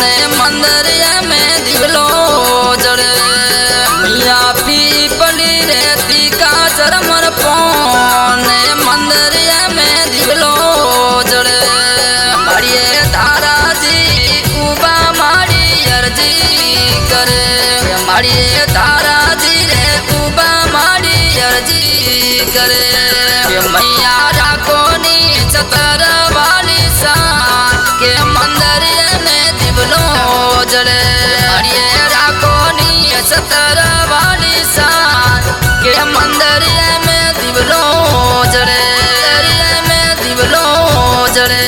ने मंदिर में दिवलो जड़े मैया पीपली रहती का चरमर पौने मंदिर में दिवलो जड़े मारिए तारा जी उबा मारी अर्जी करे मारिए तारा जी रे उबा मारी अर्जी करे मैया राखो नी चतर वाली सा के मंदिर में दिवलो जड़े मारिए राखो नी चतर वाली सा के मंदिर में दिवलो जड़े में दिवलो जड़े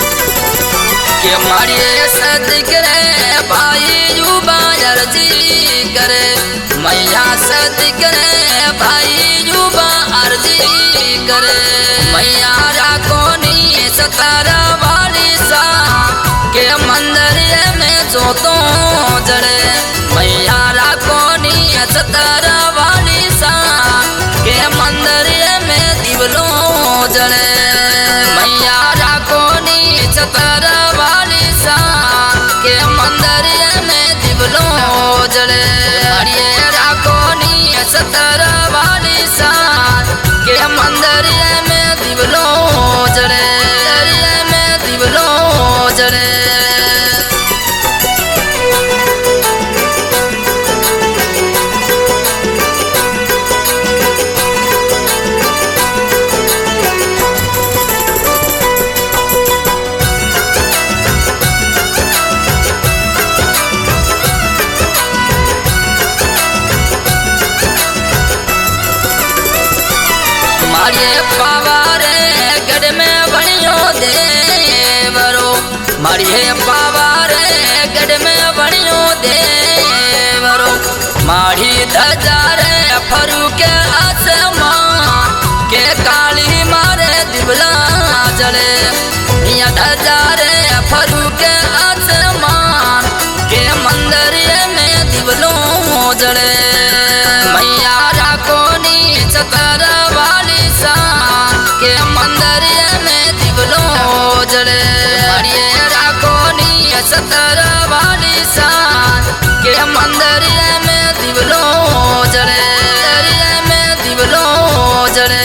के मारिए सदिक रे भाई युवा अर्जी करे मैया सदिक रे भाई युवा अर्जी करे मैया राखो नी सतर वाली सा के मंदिर में जो तो जड़े मैया राखो नी सतर वाली सा के मंदिर में दिवलो जड़े मैया राखो नी सतर वाली सा के मंदिर में दिवलो जड़े मारिए राखो नी सतर वाली सा के मंदिर में दिवलो जड़े में दिवलो जड़े मारिए पावारे गढ़ में बनियो देवरो मारिए पावारे गढ़ में बनियो देवरो मारी धजारे फरू के आसमां के काली मारे दिवला जड़े या धजारे फरू के आसमां के मंदिर में दिवलो जड़े मैया राखो नी चतर वाली सा के मंदिर में दिवलो जड़े मारिए राखो नी सतर वाली सा के मंदिर में दिवलो जड़े में दिवलो जड़े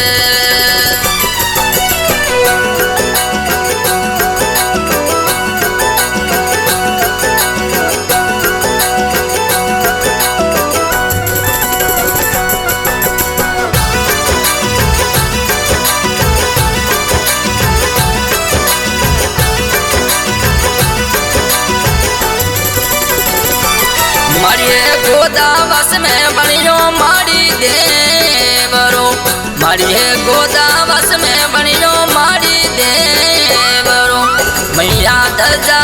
मारिए गोदावस में बनियो मारी देवरो मारिए गोदावस में बनियो मारी देवरो मैया दजा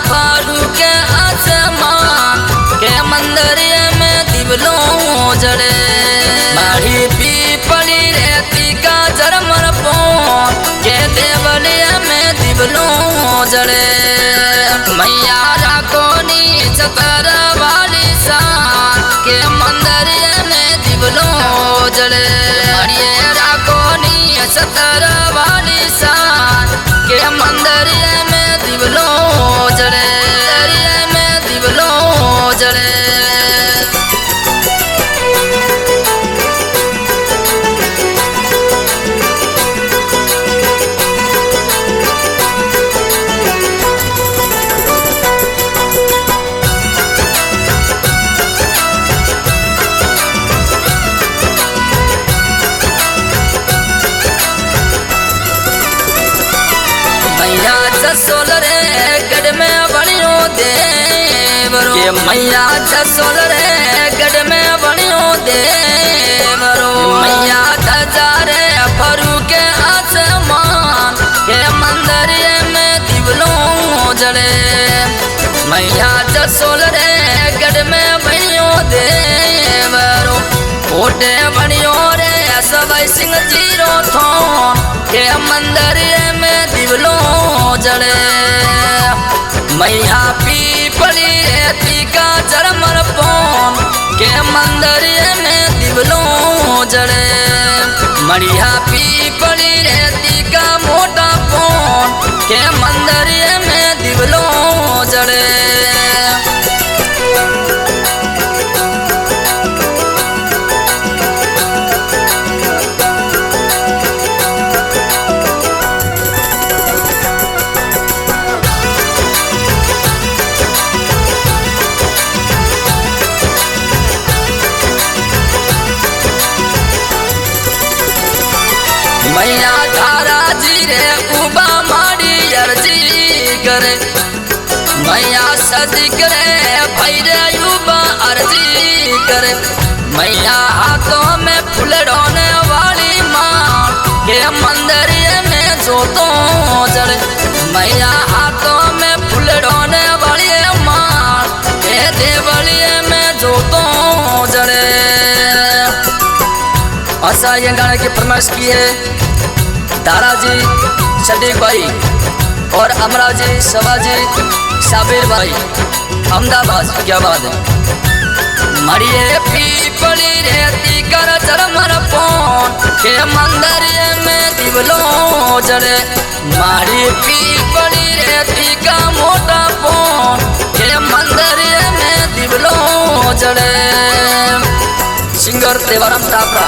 फारू के आसमां के मंदिर में दिवलो जड़े मारी पीपली रहती का जरमर पो के देवलिया में दिवलो जड़े मैया राखो नी चतर वाली सा के मंदिर में दिवलो जड़े मारिए राखो नी सतर वाली सा के मंदिर में दिवलो जड़े में दिवलो जड़े जसोल रे गढ़ में बनियो देवरो के मैया जसोल रे गढ़ में बनियो देवरो मैया धजारे फरू के आसमां के मंदिर में दिवलो जड़े मैया जसोल रे गढ़ में बनियो देवरो कोटे बनियो रे सवाई सिंह जीरो थो के मंदिर में दिवलो जड़े मैया पीपली रेती का चरमर पोन के मंदिर में दिवलो जड़े मड़िया पीपली रेती का मोटा पोन के मंदिर में दिवलो जड़े मैया तारा जी रे उबा मारी अर्जी करे मैया सदी करे भैरे युवा अर्जी करे मैया हाथों में फूल ढोने वाली माँ के मंदिर में जोतो जड़े मैया हाथों में फूल ढोने वाली माँ के देवलिए में जोतो जड़े। ऐसा ये गाने की फरमाइश की है दाराजी सदीक भाई और अमरा जी सवाजी साबिर भाई अहमदाबाद। क्या बात है मरिए पीपली रेती कर चरमर पोन के मंदिर में दिवलो जड़े मारी पीपली रेती का मोटा पोन के मंदिर में दिवलो जड़े। सिंगर तेवाराम टापरा।